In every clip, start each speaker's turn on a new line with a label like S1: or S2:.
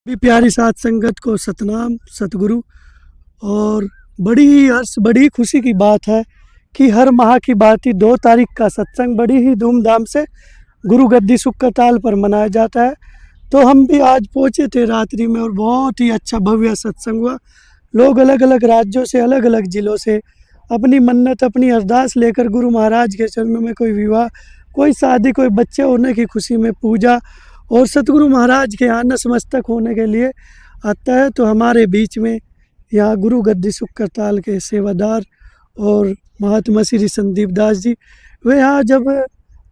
S1: भी प्यारी साथ संगत को सतनाम सतगुरु। और बड़ी ही हर्ष बड़ी खुशी की बात है कि हर माह की बात ही 2 तारीख का सत्संग बड़ी ही धूमधाम से गुरु गद्दी सुक्काताल पर मनाया जाता है। तो हम भी आज पहुँचे थे रात्रि में और बहुत ही अच्छा भव्य सत्संग हुआ। लोग अलग अलग राज्यों से अलग अलग ज़िलों से अपनी मन्नत अपनी अरदास लेकर गुरु महाराज के चरणों में कोई विवाह कोई शादी कोई बच्चे होने की खुशी में पूजा और सतगुरु महाराज के यहाँ नतमस्तक होने के लिए आता है। तो हमारे बीच में यहाँ गुरु गद्दी सुक्काताल के सेवादार और महात्मा श्री संदीप दास जी वे यहाँ जब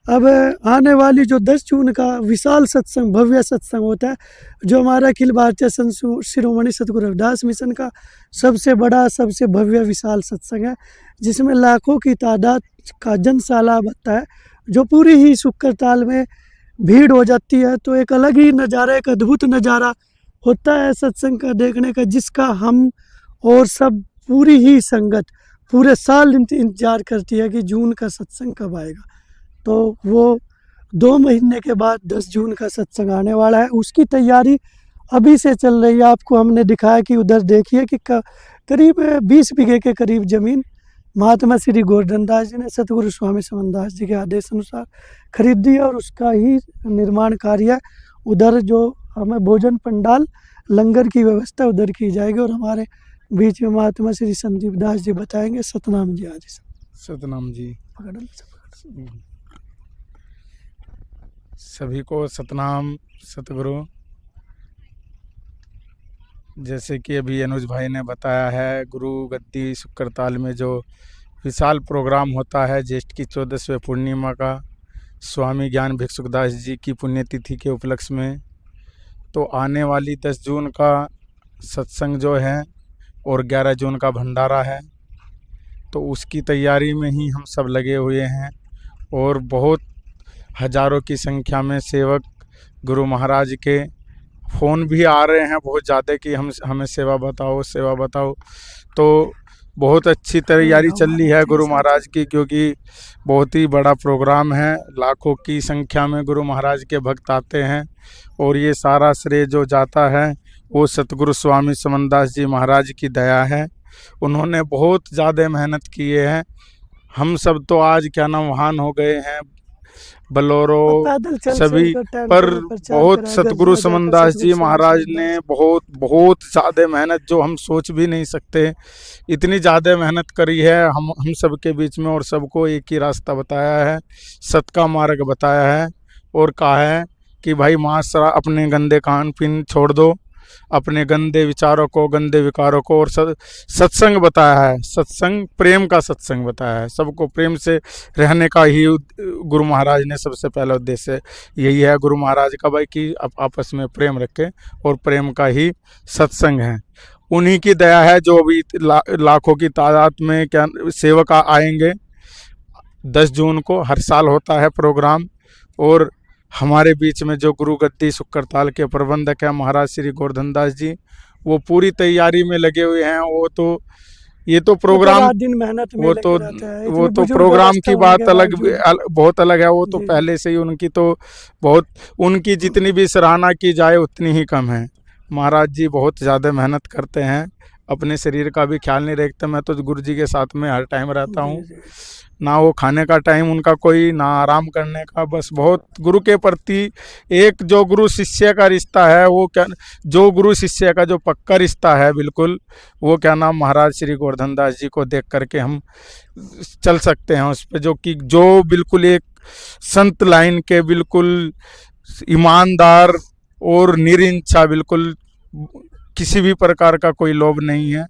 S1: अब आने वाली जो 10 जून का विशाल सत्संग भव्य सत्संग होता है जो हमारा अखिल भारतीय शिरोमणि सतगुरु रविदास मिशन का सबसे बड़ा सबसे भव्य विशाल सत्संग है, जिसमें लाखों की तादाद का जनसाला बनता है, जो पूरी ही सुक्काताल में भीड़ हो जाती है। तो एक अलग ही नज़ारा एक अद्भुत नज़ारा होता है सत्संग का देखने का, जिसका हम और सब पूरी ही संगत पूरे साल इंतजार करती है कि जून का सत्संग कब आएगा। तो वो 2 महीने के बाद 10 जून का सत्संग आने वाला है, उसकी तैयारी अभी से चल रही है। आपको हमने दिखाया कि उधर देखिए कि करीब 20 बीघे के करीब ज़मीन महात्मा श्री गोवर्धन दास जी ने सतगुरु स्वामी समन दास जी के आदेश अनुसार खरीदी है और उसका ही निर्माण कार्य उधर जो हमें भोजन पंडाल लंगर की व्यवस्था उधर की जाएगी। और हमारे बीच में महात्मा श्री संदीप दास जी बताएंगे। सतनाम जी आज
S2: सतनाम जी। सभी को सतनाम सतगुरु। जैसे कि अभी अनुज भाई ने बताया है, गुरु गद्दी सुक्काताल में जो विशाल प्रोग्राम होता है ज्येष्ठ की 14वीं पूर्णिमा का स्वामी ज्ञान भिक्षुकदास जी की पुण्यतिथि के उपलक्ष्य में, तो आने वाली 10 जून का सत्संग जो है और 11 जून का भंडारा है, तो उसकी तैयारी में ही हम सब लगे हुए हैं। और बहुत हज़ारों की संख्या में सेवक गुरु महाराज के फ़ोन भी आ रहे हैं बहुत ज़्यादा कि हमें सेवा बताओ। तो बहुत अच्छी तैयारी चल रही है गुरु महाराज की, क्योंकि बहुत ही बड़ा प्रोग्राम है। लाखों की संख्या में गुरु महाराज के भक्त आते हैं और ये सारा श्रेय जो जाता है वो सतगुरु स्वामी समन दास जी महाराज की दया है। उन्होंने बहुत ज़्यादा मेहनत किए हैं। हम सब तो आज क्या नाम वाहन हो गए हैं, बोलेरो सभी, पर बहुत सतगुरु समन दास जी महाराज ने बहुत ज़्यादा मेहनत जो हम सोच भी नहीं सकते, इतनी ज़्यादा मेहनत करी है हम सब के बीच में। और सबको एक ही रास्ता बताया है, सत का मार्ग बताया है और कहा है कि भाई माशरा अपने गंदे कान पिन छोड़ दो, अपने गंदे विचारों को गंदे विकारों को, और सत्संग बताया है, सत्संग प्रेम का सत्संग बताया है। सबको प्रेम से रहने का ही गुरु महाराज ने सबसे पहला उद्देश्य यही है गुरु महाराज का, भाई कि आपस में प्रेम रखें और प्रेम का ही सत्संग है। उन्हीं की दया है जो अभी लाखों की तादाद में क्या सेवक आएंगे। 10 जून को हर साल होता है प्रोग्राम। और हमारे बीच में जो गुरु गद्दी सुक्काताल के प्रबंधक हैं महाराज श्री गोवर्धन दास जी, वो पूरी तैयारी में लगे हुए हैं। वो तो ये तो प्रोग्राम
S1: दिन मेहनत में
S2: वो तो प्रोग्राम की बात अलग बहुत अलग है। वो तो पहले से ही उनकी तो बहुत उनकी जितनी भी सराहना की जाए उतनी ही कम है। महाराज जी बहुत ज़्यादा मेहनत करते हैं, अपने शरीर का भी ख्याल नहीं रखते। मैं तो गुरु जी के साथ में हर टाइम रहता हूँ, ना वो खाने का टाइम उनका कोई, ना आराम करने का, बस बहुत गुरु के प्रति एक जो गुरु शिष्य का रिश्ता है, वो क्या जो गुरु शिष्य का जो पक्का रिश्ता है बिल्कुल, वो क्या नाम महाराज श्री गोवर्धन दास जी को देख करके हम चल सकते हैं उस पर, जो कि जो बिल्कुल एक संत लाइन के बिल्कुल ईमानदार और निरंचा, बिल्कुल किसी भी प्रकार का कोई लोभ नहीं है।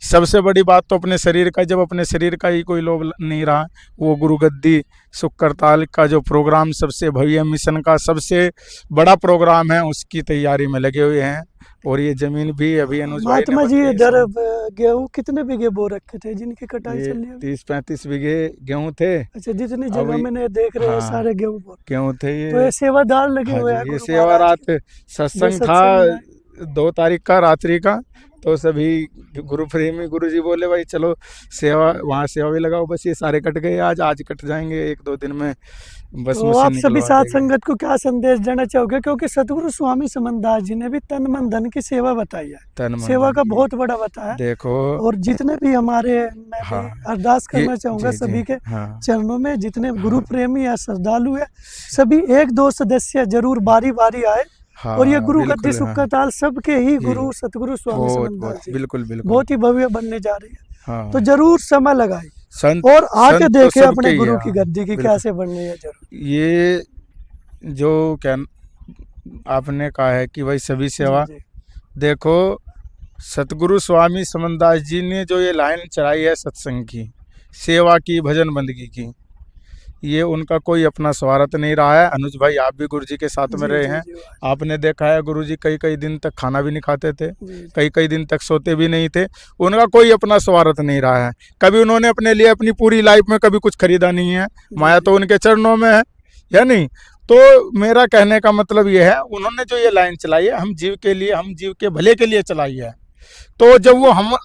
S2: सबसे बड़ी बात तो अपने शरीर का, जब अपने शरीर का ही कोई लोभ नहीं रहा, वो गुरु गद्दी सुक्काताल का जो प्रोग्राम सबसे भव्य मिशन का सबसे बड़ा प्रोग्राम है, उसकी तैयारी में लगे हुए हैं। और ये जमीन भी अभी अनुज भाई
S1: महात्मा जी इधर गेहूँ कितने बीघे बो रखे थे जिनकी कटाई चल रही है?
S2: 30-35 बीघे गेहूँ थे।
S1: अच्छा, जितनी जगह मैंने देख रहे हैं सारे गेहूँ
S2: थे। ये
S1: तो सेवादार लगे हुए हैं।
S2: ये सेवा रात सत्संग था 2 तारीख का रात्रि का, तो सभी गुरु प्रेमी गुरु जी बोले भाई चलो सेवा, वहाँ सेवा भी लगाओ। बस ये सारे कट गए, आज कट जाएंगे 1-2 दिन में। बस
S1: तो
S2: मुझसे
S1: आप सभी
S2: निकलवा
S1: साथ
S2: देगा।
S1: संगत को क्या संदेश देना चाहोगे, क्योंकि सतगुरु स्वामी समनदास जी ने भी तन मन धन की सेवा बताई है,
S2: तन मन
S1: सेवा
S2: धन
S1: का
S2: की।
S1: बहुत बड़ा बताया।
S2: देखो
S1: और जितने भी हमारे, मैं भी
S2: हाँ
S1: अरदास
S2: ये
S1: करना चाहूँगा
S2: जी
S1: सभी के
S2: हाँ
S1: चरणों में, जितने गुरु
S2: हाँ
S1: प्रेमी या श्रद्धालु है, सभी एक दो सदस्य जरूर बारी बारी आए। और ये
S2: हाँ
S1: गुरु गद्दी
S2: बिल्कुल हाँ
S1: सुख का ताल सबके ही
S2: ये
S1: गुरु सतगुरु स्वामी
S2: बहुत
S1: समनदास
S2: बहुत
S1: जी
S2: बिल्कुल बिल्कुल
S1: बहुत ही भव्य बनने जा रही है। तो
S2: हाँ
S1: जरूर समय लगाए
S2: संत
S1: और आके
S2: संत तो
S1: देखे
S2: सबके
S1: अपने
S2: ही है
S1: गुरु की
S2: हाँ
S1: गद्दी की
S2: बिल्कुल।
S1: कैसे बननी है। जरूर
S2: ये जो क्या आपने कहा है कि भाई सभी सेवा,
S1: जी
S2: देखो सतगुरु स्वामी समनदास जी ने जो ये लाइन चढ़ाई है सत्संग की, सेवा की, भजन बंदगी की, ये उनका कोई अपना स्वार्थ नहीं रहा है। अनुज भाई आप भी गुरु जी के साथ में
S1: जी
S2: रहे
S1: जी
S2: हैं,
S1: जी
S2: आपने देखा है गुरु जी कई कई दिन तक खाना भी नहीं खाते थे,
S1: जी
S2: कई कई दिन तक सोते भी नहीं थे। उनका कोई अपना स्वार्थ नहीं रहा है, कभी उन्होंने अपने लिए अपनी पूरी लाइफ में कभी कुछ खरीदा नहीं है, माया तो उनके चरणों में है या नहीं। तो मेरा कहने का मतलब ये है, उन्होंने जो ये लाइन चलाई है हम जीव के लिए, हम जीव के भले के लिए चलाई है। तो जब वो हम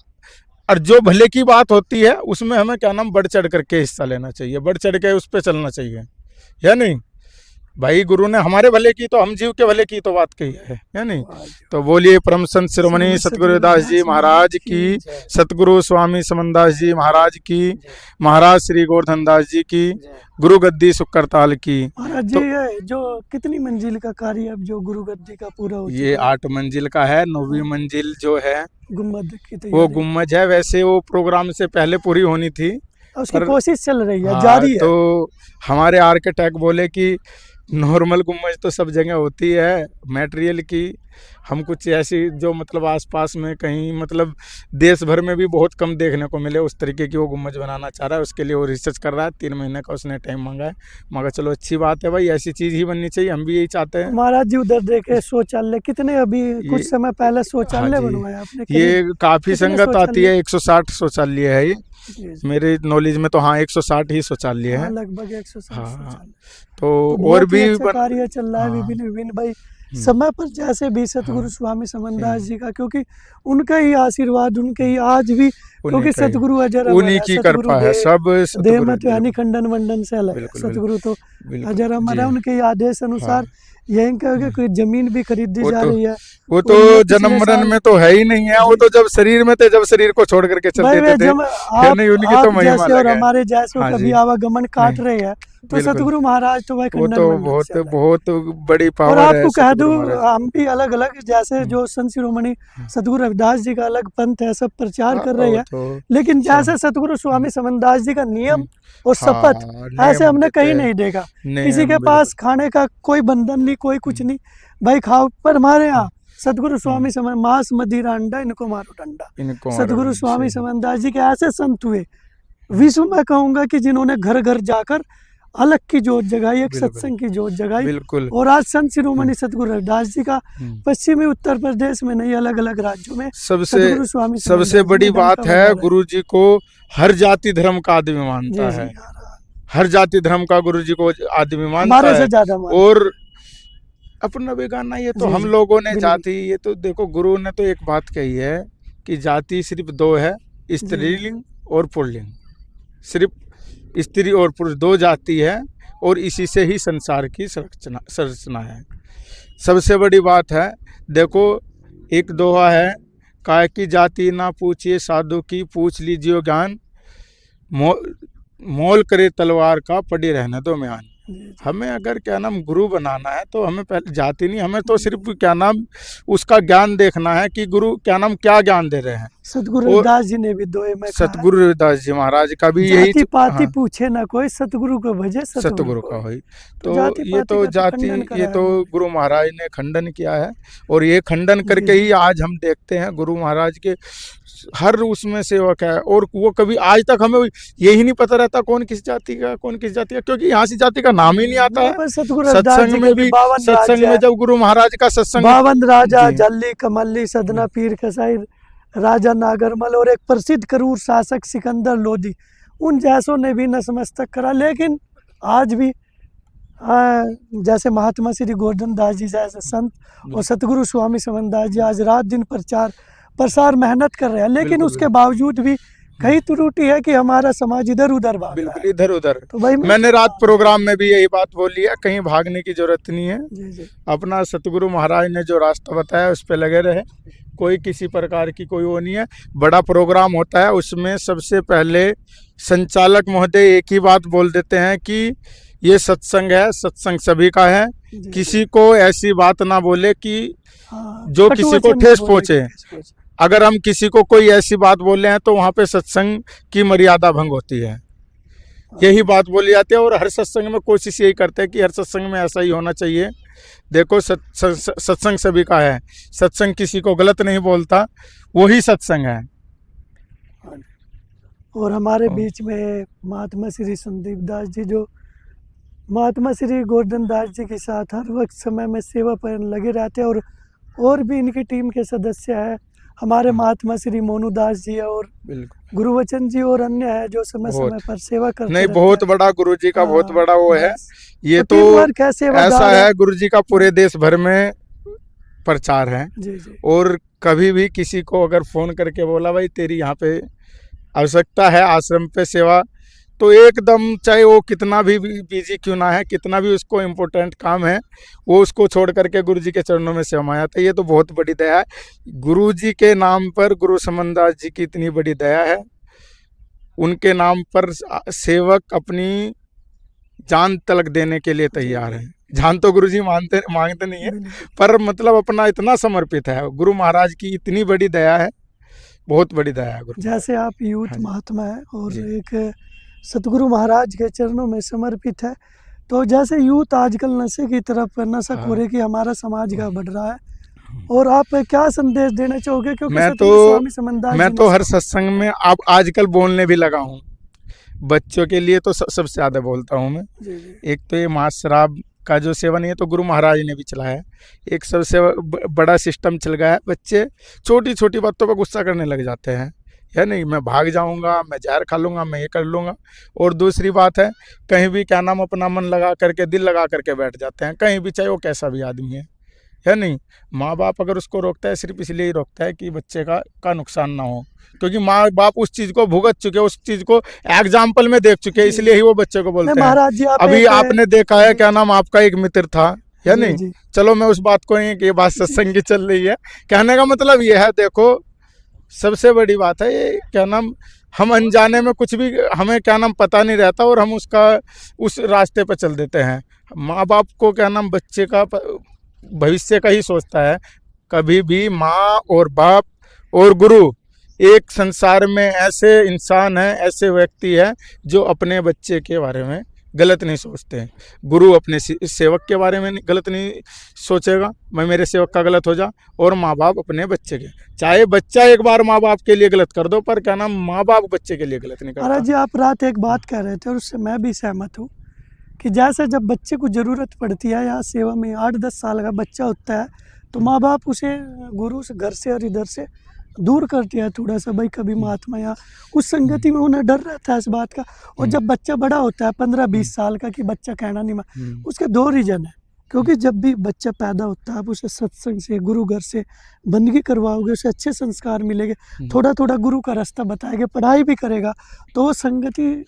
S2: और जो भले की बात होती है उसमें हमें क्या नाम बढ़ चढ़ करके हिस्सा लेना चाहिए, बढ़ चढ़ के उस पर चलना चाहिए या नहीं। भाई गुरु ने हमारे भले की तो हम जीव के भले की तो बात कही है या नहीं। तो बोलिए परम संत शिरोमणि सतगुरुदास जी महाराज की, सतगुरु स्वामी समनदास जी महाराज की, महाराज श्री गोवर्धन दास जी की, गुरु गद्दी सुख करताल की।
S1: महाराज जी ये जो कितनी मंजिल का कार्य अब जो गुरु गद्दी का पूरा हो
S2: ये
S1: चुका है?
S2: 8 मंजिल का है, 9वीं मंजिल जो है
S1: गुम्बद की
S2: वो
S1: तैयारी,
S2: गुम्मज है। वैसे वो प्रोग्राम से पहले पूरी होनी थी,
S1: उसकी
S2: पर
S1: कोशिश चल रही है,
S2: हाँ,
S1: जारी है।
S2: तो हमारे आर्किटेक्ट बोले कि नॉर्मल गुम्बज तो सब जगह होती है, मटेरियल की हम कुछ ऐसी जो मतलब आसपास में कहीं मतलब देश भर में भी बहुत कम देखने को मिले उस तरीके की वो गुम्बज बनाना चाह रहा है। उसके लिए वो रिसर्च कर रहा है, 3 महीने का उसने टाइम मांगा है। मगर चलो अच्छी बात है भाई, ऐसी चीज़ ही बननी चाहिए, हम भी यही चाहते हैं।
S1: महाराज जी उधर देखे शौचालय कितने, अभी कुछ
S2: ये
S1: समय पहले
S2: हाँ
S1: शौचालय
S2: जी,
S1: बनवाया आपने,
S2: ये काफ़ी
S1: कितने
S2: संगत आती
S1: शौचालय?
S2: है, 160 शौचालय है ये
S1: जी, जी।
S2: मेरे नॉलेज में, तो हाँ 160 ही शौचालय
S1: हाँ,
S2: है।
S1: लगभग 160
S2: हाँ
S1: शौचालय।
S2: तो
S1: तो
S2: और
S1: बहुत ही
S2: भी
S1: अच्छा कार्य चल रहा है।
S2: हाँ
S1: विभिन्न विभिन्न भाई समय पर जैसे भी सतगुरु
S2: हाँ
S1: स्वामी समनदास जी का, क्योंकि उनका ही आशीर्वाद, उनके ही आज भी,
S2: उन्हीं
S1: क्योंकि
S2: का ही,
S1: सतगुरु अजर अमर
S2: उन्हीं
S1: है।
S2: की
S1: सतगुरु
S2: कृपा है, सब
S1: देह
S2: सतगुरु
S1: मत यानी
S2: बिल्कुल
S1: खंडन मंडन से अलग है।
S2: बिल्कुल
S1: सतगुरु तो
S2: बिल्कुल
S1: अजर अमर है,
S2: जी
S1: उनके ही आदेश अनुसार यही कहोगे कोई जमीन भी खरीदी
S2: वो
S1: जा
S2: तो
S1: रही है।
S2: वो
S1: उनने
S2: तो
S1: पिछले
S2: जन्म मरण
S1: साल
S2: में तो है ही नहीं है, वो
S1: जी
S2: तो जब शरीर में थे, जब शरीर को छोड़ करके चल
S1: भाई
S2: देते
S1: वे
S2: थे
S1: जब
S2: या नहीं, उनकी तो
S1: आप
S2: महिमा
S1: जैसे और
S2: अलग है।
S1: हमारे जैसे
S2: हाँ
S1: कभी
S2: जी
S1: आवागमन काट
S2: नहीं
S1: रहे हैं, तो
S2: बिल्कुल,
S1: सतगुरु महाराज तो भाई
S2: वो
S1: खंडन
S2: तो
S1: मंडन से
S2: बहुत
S1: अलग है।
S2: बहुत बड़ी
S1: और
S2: पावर है
S1: आपको कह दूं
S2: सतगुरु महाराज।
S1: हम भी अलग अलग, जैसे जो संत शिरोमणि सतगुरु रविदास जी का अलग पंथ है, सब प्रचार कर रहे
S2: वो
S1: हैं।
S2: तो
S1: लेकिन
S2: सब
S1: जैसे सतगुरु स्वामी समनदास जी का नियम और
S2: हाँ
S1: शपथ ऐसे
S2: नेम
S1: हमने
S2: देते
S1: कहीं
S2: हैं,
S1: नहीं देखा। किसी
S2: नेम
S1: के
S2: बिल्कुल
S1: पास खाने का कोई बंधन नहीं, कोई कुछ नहीं, भाई खाओ। पर हमारे यहाँ सतगुरु स्वामी समन मांस मदिरा अंडा इनको मारो डंडा।
S2: इनको
S1: सतगुरु
S2: मारो
S1: स्वामी
S2: सही
S1: समनदास जी के ऐसे संत हुए विश्व में, कहूँगा कि जिन्होंने घर घर जाकर अलग की जोत जगाई, एक
S2: बिल्कुल
S1: सत्संग की जोत जगाई।
S2: बिल्कुल
S1: और आज संत शिरोमणि सतगुरु रविदास जी का
S2: हम्म।
S1: पश्चिमी उत्तर प्रदेश में नहीं, अलग अलग राज्यों में
S2: सबसे
S1: सतगुरु स्वामी
S2: सबसे
S1: समनदास जी
S2: बड़ी
S1: ने डंका
S2: बात
S1: बजा
S2: है,
S1: रहे हैं।
S2: गुरु जी को हर जाति धर्म का आदमी मानता
S1: जी
S2: है,
S1: जी
S2: हर जाति धर्म का गुरु जी को आदमी मानता
S1: हमारे
S2: है।
S1: से ज्यादा मान
S2: और अपना बेगाना ये तो
S1: जी
S2: हम
S1: जी
S2: लोगों ने
S1: बिल्कुल
S2: जाति, ये तो देखो गुरु ने तो एक बात कही है कि जाति सिर्फ 2 है, स्त्रीलिंग और पुल्लिंग। सिर्फ स्त्री और पुरुष 2 जाति है, और इसी से ही संसार की संरचना है। सबसे बड़ी बात है, देखो एक दोहा है, काय की जाति ना पूछिए साधु की, पूछ लीजिए ज्ञान, मोल करे तलवार का, पड़ी रहने दो म्यान। हमें अगर क्या नाम गुरु बनाना है तो हमें पहले जाति नहीं, हमें तो सिर्फ क्या नाम उसका ज्ञान देखना है कि गुरु क्या नाम क्या ज्ञान दे रहे हैं।
S1: सतगुरु रविदास जी ने भी दोहे में कहा,
S2: सतगुरु रविदास जी महाराज का भी यही
S1: जाति पाति
S2: हाँ,
S1: पूछे ना कोई, सतगुरु को भजे
S2: सतगुरु का
S1: होई।
S2: हुई।
S1: तो
S2: तो
S1: जाति
S2: ये
S1: पाति
S2: तो
S1: का तो
S2: जाति,
S1: खंडन
S2: ये
S1: करा
S2: तो
S1: है।
S2: गुरु महाराज ने खंडन किया है, और ये खंडन करके
S1: जी
S2: ही आज हम देखते हैं गुरु महाराज के हर उसमें सेवक है। और वो कभी आज तक हमें यही नहीं पता रहता कौन किस जाति का, कौन किस जाति का, क्योंकि यहाँ से जाति का नाम ही नहीं आता है।
S1: पर सतगुरु रविदास
S2: सत्संग
S1: जी
S2: में
S1: के
S2: भी,
S1: 52
S2: सत्संग
S1: राज्य
S2: में
S1: है।
S2: जब गुरु महाराज का सत्संग
S1: 52 राजा,
S2: जी
S1: जल्ली कमल्ली सदना पीर कसाई, राजा नागरमल और एक प्रसिद्ध क्रूर शासक सिकंदर लोधी, उन जैसों ने भी नतमस्तक करा। लेकिन आज भी जैसे महात्मा श्री गोवर्धन दास जी जैसे संत और सतगुरु स्वामी समनदास जी आज रात दिन प्रचार प्रसार मेहनत कर रहे हैं, लेकिन
S2: बिल्कुल,
S1: उसके बावजूद भी कहीं त्रुटि है कि हमारा समाज इधर उधर भाग रहा
S2: बिल्कुल
S1: है।
S2: इधर उधर।
S1: तो भाई
S2: मैंने रात प्रोग्राम में भी यही बात बोली है, कहीं भागने की जरूरत नहीं है।
S1: जी जी
S2: अपना सतगुरु महाराज ने जो रास्ता बताया उस पे लगे रहे, कोई किसी प्रकार की कोई वो नहीं है। बड़ा प्रोग्राम होता है, उसमें सबसे पहले संचालक महोदय एक ही बात बोल देते हैं कि ये सत्संग है, सत्संग सभी का है,
S1: जी,
S2: किसी को ऐसी बात ना बोले कि
S1: हाँ,
S2: जो
S1: कटु
S2: किसी को
S1: वचन
S2: ठेस
S1: बोले,
S2: पहुंचे।
S1: ठेस पहुंचे।
S2: अगर हम किसी को कोई ऐसी बात बोले हैं तो वहाँ पे सत्संग की मर्यादा भंग होती है, यही बात बोली जाती है। और हर सत्संग में कोशिश यही करते हैं कि हर सत्संग में ऐसा ही होना चाहिए। देखो सत्संग सभी का है, सत्संग किसी को गलत नहीं बोलता, वही सत्संग है।
S1: और हमारे बीच में महात्मा श्री संदीप दास जी, जो महात्मा श्री गोवर्धन दास जी के साथ हर वक्त समय में सेवा पर लगे रहते हैं, और भी इनकी टीम के सदस्य हैं। हमारे महात्मा श्री मोनू दास जी है, और
S2: बिल्कुल
S1: गुरुवचन जी और अन्य है जो समय समय पर सेवा करते
S2: नहीं,
S1: रहते
S2: बहुत
S1: हैं।
S2: बड़ा गुरु जी का बहुत बड़ा वो है।
S1: बस।
S2: ये तो
S1: टीमवर्क है, सेवादार
S2: ऐसा है, गुरु जी का पूरे देश भर में प्रचार है।
S1: जी जी
S2: और कभी भी किसी को अगर फोन करके बोला भाई तेरी यहाँ पे आवश्यकता है आश्रम पे सेवा, तो एकदम चाहे वो कितना भी बिजी क्यों ना है, कितना भी उसको इम्पोर्टेंट काम है, वो उसको छोड़ करके गुरु जी के चरणों में सेवा में आता है। ये तो बहुत बड़ी दया है। गुरु जी के नाम पर गुरु समनदास जी की इतनी बड़ी दया है, उनके नाम पर सेवक अपनी जान तलक देने के लिए तैयार है। जान तो गुरु जी मांगते नहीं है, पर मतलब अपना इतना समर्पित है। गुरु महाराज की इतनी बड़ी दया है, बहुत बड़ी दया है गुरु।
S1: जैसे आप यूथ
S2: हाँ जी।
S1: महात्मा है और
S2: जी।
S1: एक सतगुरु महाराज के चरणों में समर्पित है, तो जैसे यूथ आजकल नशे की तरफ, नशाखोरी की हमारा समाज का बढ़ रहा है, और आप क्या संदेश देना चाहोगे? क्योंकि सतगुरु स्वामी समनदास
S2: मैं
S1: जी
S2: तो
S1: ने
S2: हर सत्संग में आप आजकल बोलने भी लगा हूँ। बच्चों के लिए तो सबसे ज़्यादा बोलता हूँ मैं।
S1: जी जी
S2: एक तो ये मांस शराब का जो सेवन है तो गुरु महाराज ने भी चलाया है। एक सबसे बड़ा सिस्टम चल गया है, बच्चे छोटी छोटी बातों पर गुस्सा करने लग जाते हैं, है नहीं, मैं भाग जाऊंगा, मैं जहर खा लूंगा, मैं ये कर लूंगा। और दूसरी बात है, कहीं भी क्या नाम अपना मन लगा करके, दिल लगा करके बैठ जाते हैं कहीं भी, चाहे वो कैसा भी आदमी है नहीं। माँ बाप अगर उसको रोकता है, सिर्फ इसलिए ही रोकता है कि बच्चे का नुकसान ना हो, क्योंकि माँ बाप उस चीज़ को भुगत चुके, उस चीज़ को एग्जाम्पल में देख चुके, इसलिए ही वो बच्चे को बोलते हैं।
S1: महाराज जी, आप
S2: अभी आपने देखा है, क्या नाम, आपका एक मित्र था, या
S1: जी,
S2: नहीं।
S1: जी।
S2: चलो मैं उस बात को नहीं कि ये बात सत्संग की चल रही है, कहने का मतलब ये है, देखो सबसे बड़ी बात है ये, क्या नाम, हम अनजाने में कुछ भी हमें क्या नाम पता नहीं रहता और हम उस रास्ते पर चल देते हैं। माँ बाप को क्या नाम बच्चे का भविष्य का ही सोचता है। कभी भी माँ और बाप और गुरु एक संसार में ऐसे इंसान हैं, ऐसे व्यक्ति हैं जो अपने बच्चे के बारे में गलत नहीं सोचते हैं। गुरु अपने सेवक के बारे में गलत नहीं सोचेगा, मैं मेरे सेवक का गलत हो जा, और माँ बाप अपने बच्चे के, चाहे बच्चा एक बार माँ बाप के लिए गलत कर दो, पर क्या नाम माँ बाप बच्चे के लिए गलत नहीं करता।
S1: महाराज जी, आप रात एक बात कह रहे थे और उससे मैं भी सहमत हूँ कि जैसे जब बच्चे को ज़रूरत पड़ती है, या सेवा में 8-10 साल का बच्चा होता है, तो माँ बाप उसे गुरु से, घर से और इधर से दूर करती है थोड़ा सा, भाई कभी महात्मा या उस संगति में उन्हें डर रहता है इस बात का। और जब बच्चा बड़ा होता है 15-20 साल का, कि बच्चा कहना नहीं मान, उसके 2 रीज़न है। क्योंकि जब भी बच्चा पैदा होता है, आप उसे सत्संग से, गुरु घर से बंदगी करवाओगे, उसे अच्छे संस्कार मिलेंगे, थोड़ा थोड़ा गुरु का रास्ता बताएंगे, पढ़ाई भी करेगा, तो वो संगति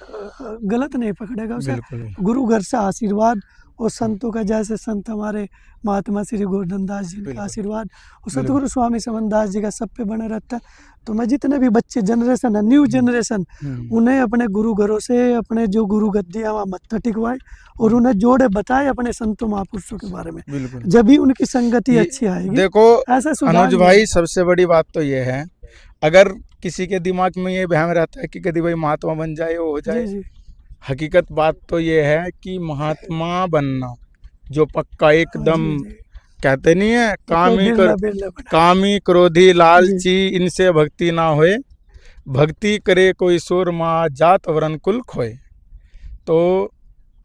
S1: गलत नहीं पकड़ेगा उसे। गुरु घर से आशीर्वाद और संतों का, जैसे संत हमारे महात्मा श्री गोवर्धन दास जी का आशीर्वाद और सतगुरु स्वामी समनदास जी का सब पे बना रहता है। तो मैं जितने भी बच्चे जनरेशन है, न्यू जनरेशन, उन्हें अपने गुरु घरों से, अपने जो गुरु गद्दियाँ वहाँ मत्था टिकवाए और उन्हें जोड़े बताए अपने संतों महापुरुषों के बारे में, जब भी उनकी संगति अच्छी आएगी।
S2: देखो
S1: ऐसा
S2: अनुज भाई, सबसे बड़ी बात तो ये है, अगर किसी के दिमाग में ये वहम रहता है कि कभी भाई महात्मा बन जाए, वो हो जाए, हकीकत बात तो ये है कि महात्मा बनना जो पक्का एकदम, कहते नहीं है, कामी क्रोधी लालची इनसे भक्ति ना होए, भक्ति करे कोई सुर माँ जात वरण कुल खोए। तो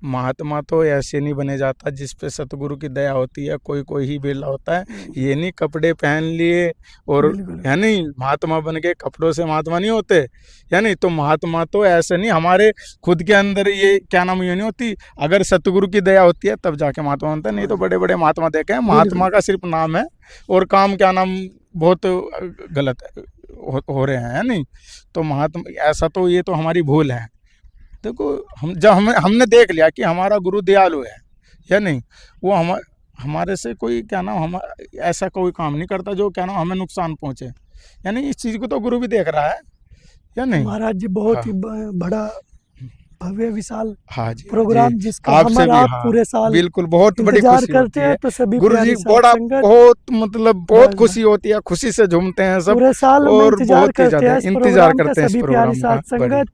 S2: महात्मा तो ऐसे नहीं बने जाता जिस पे सतगुरु की दया होती है, कोई ही बेला होता है। ये नहीं कपड़े पहन लिए और है नहीं महात्मा बन गए, कपड़ों से महात्मा नहीं होते, है नहीं। तो महात्मा तो ऐसे नहीं, हमारे खुद के अंदर ये क्या नाम, ये नहीं होती, अगर सतगुरु की दया होती है तब जाके महात्मा बनता है। नहीं तो बड़े बड़े महात्मा देखे हैं, महात्मा का सिर्फ नाम है और काम क्या नाम बहुत गलत है, हो रहे हैं, नहीं तो महात्मा ऐसा तो ये तो हमारी भूल है। देखो हम जब हमने देख लिया कि हमारा गुरु दयालु है या नहीं, वो हमारे से कोई क्या नाम हम ऐसा कोई काम नहीं करता जो क्या नाम हमें नुकसान पहुंचे, यानी इस चीज को तो गुरु भी देख रहा है या नहीं।
S1: महाराज जी बहुत
S2: हाँ।
S1: ही बड़ा भव्य विशाल
S2: हाँ जी
S1: प्रोग्राम
S2: जी,
S1: जिसका
S2: आपसे
S1: हमारा
S2: भी
S1: आप
S2: हाँ
S1: पूरे साल
S2: बिल्कुल बहुत बड़ी
S1: इंतजार
S2: खुशी
S1: करते
S2: होती है।
S1: हैं, तो सभी
S2: गुरु जी
S1: प्यारी साध
S2: बड़ा
S1: संगत
S2: बहुत मतलब बहुत
S1: बस
S2: खुशी होती है, खुशी से झूमते हैं सब
S1: पूरे साल हम
S2: और
S1: इंतजार
S2: बहुत ही
S1: करते
S2: ज्यादा
S1: हैं इस
S2: इंतजार
S1: प्रोग्राम का।
S2: करते हैं इस
S1: सभी प्यारी
S2: प्रोग्राम
S1: साध
S2: का बड़ी।
S1: संगत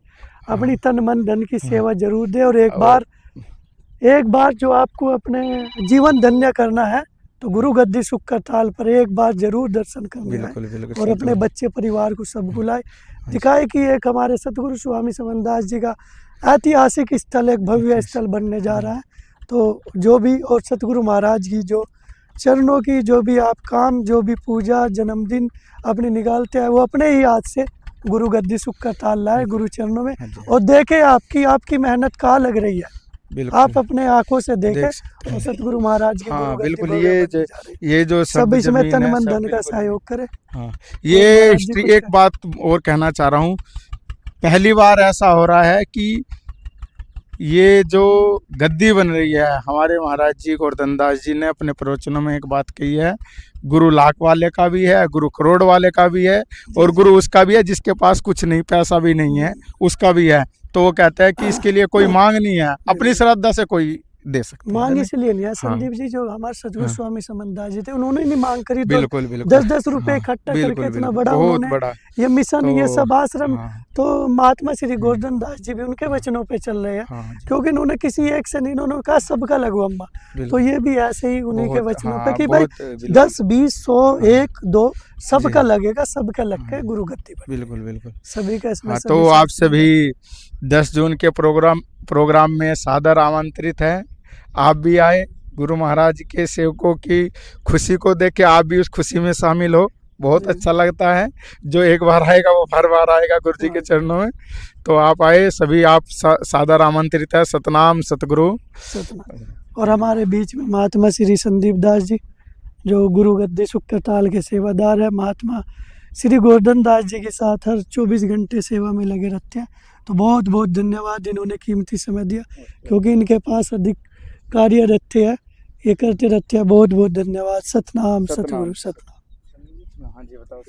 S1: अपनी
S2: हाँ
S1: तन मन धन की
S2: हाँ
S1: सेवा जरूर दे, और
S2: और
S1: एक बार जो आपको अपने जीवन धन्य करना है तो गुरु गद्दी सुख करताल पर एक बार जरूर दर्शन करने आए,
S2: बिल्कुल बिल्कुल
S1: और अपने
S2: सतगुरु।
S1: बच्चे परिवार को सब बुलाए,
S2: हाँ जी,
S1: दिखाए कि एक हमारे सतगुरु स्वामी समनदास जी का ऐतिहासिक स्थल, एक भव्य स्थल बनने जा रहा है। तो जो भी, और सतगुरु महाराज की जो चरणों की जो भी आप काम, जो भी पूजा जन्मदिन अपनी निकालते हैं, वो अपने ही हाथ से गुरु गद्दी सुख का ताल लाए गुरु चरणों में,
S2: हाँ जी,
S1: और देखे आपकी मेहनत कहाँ लग रही है,
S2: बिल्कुल
S1: आप अपने आंखों से देखें।
S2: देख सकते
S1: और
S2: हैं।
S1: सतगुरु महाराज की गुरु
S2: हाँ
S1: गद्दी
S2: बिल्कुल,
S1: भव्य बनने जा रही है।
S2: ये जो
S1: सब इसमें
S2: जमीन
S1: तन
S2: है
S1: मन
S2: सब
S1: धन का
S2: बिल्कुल।
S1: सहयोग करे।
S2: हाँ
S1: और
S2: ये
S1: महाराज जी कुछ
S2: एक बात और कहना चाह रहा हूँ, पहली बार ऐसा हो रहा है कि ये जो गद्दी बन रही है, हमारे महाराज जी गोवर्धन दास जी ने अपने प्रवचनों में एक बात कही है, गुरु लाख वाले का भी है, गुरु करोड़ वाले का भी है, और गुरु उसका भी है जिसके पास कुछ नहीं, पैसा भी नहीं है, उसका भी है। तो वो कहता है कि इसके लिए कोई मांग नहीं है, अपनी श्रद्धा से कोई दे सकता है
S1: मांग
S2: नहीं?
S1: इसलिए नहीं है।
S2: हाँ
S1: संदीप जी जो हमारे सतगुरु
S2: हाँ
S1: स्वामी समनदास जी थे, उन्होंने नहीं मांग करी, तो
S2: बिल्कुल बिल्कुल
S1: 10-10 रुपए
S2: हाँ
S1: इकट्ठा करके
S2: बिल्कुल
S1: इतना
S2: बिल्कुल
S1: बड़ा
S2: बहुत
S1: उन्होंने
S2: बड़ा।
S1: ये मिशन, ये
S2: तो
S1: सब आश्रम,
S2: हाँ
S1: तो महात्मा श्री गोवर्धन दास जी भी उनके वचनों पे चल रहे हैं,
S2: हाँ जी
S1: क्योंकि इन्होंने किसी एक से नहीं, इन्होंने कहा सबका लगो अम्मा। तो
S2: बिल्कुल
S1: ये भी ऐसे ही उन्हीं के
S2: बहुत
S1: वचनों पे
S2: हाँ
S1: कि भाई
S2: बहुत बिल्कुल
S1: 10 20 100
S2: हाँ
S1: 1 2 सबका
S2: जी
S1: लगेगा, सबका लग के
S2: हाँ
S1: गुरु गद्दी पर
S2: बिल्कुल बिल्कुल।
S1: सभी का इसमें
S2: हाँ
S1: सभी
S2: तो
S1: साथ
S2: आपसे भी 10 जून के प्रोग्राम में सादर आमंत्रित है, आप भी आए, गुरु महाराज के सेवकों की खुशी को देख के आप भी उस खुशी में शामिल हो, बहुत
S1: जी।
S2: अच्छा लगता है। जो एक बार आएगा वो हर बार आएगा गुरु जी के
S1: हाँ।
S2: चरणों में। तो आप आए, सभी आप सादर आमंत्रित है। सतनाम सतगुरु।
S1: सतना। और हमारे बीच में महात्मा श्री संदीप दास जी जो गुरु गद्दी सुख करताल के सेवादार है, महात्मा श्री गोवर्धन दास जी के साथ हर 24 घंटे सेवा में लगे रहते हैं। तो बहुत बहुत धन्यवाद, इन्होंने कीमती समय दिया, क्योंकि इनके पास अधिक कार्य रहते हैं, ये करते रहते हैं। बहुत बहुत धन्यवाद। सतनाम सतगुरु सतनाम।
S2: हाँ जी बताओ।